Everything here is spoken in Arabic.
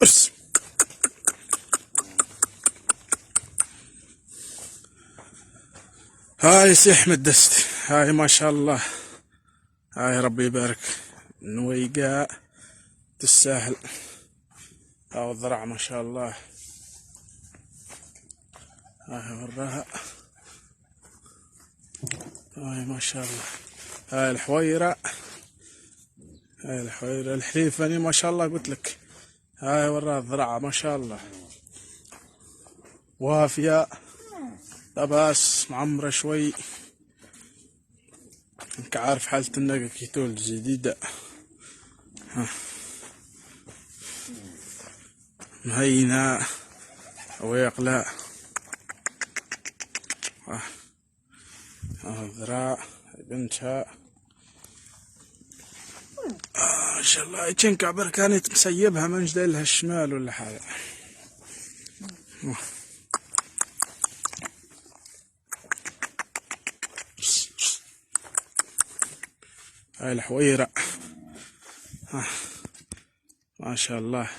بس هاي سي احمد دست، هاي ما شاء الله، هاي ربي يبارك، نويقة تستاهل. هاو الضرع ما شاء الله، هاي وراها، هاي ما شاء الله. هاي الحويرة، هاي الحويرة الحليفاني ما شاء الله قلت لك. هاي وراها الضرعة ما شاء الله، وافية لا بأس، معمرة شوي، انك عارف حالة الناقة كيتول جديدة. مهينة ويقلع. الذراع بنتها ما شاء الله، يتشنكع بركانيت مسيبها من جديلها الشمال ولا حاجة. هاي الحويرة ما شاء الله.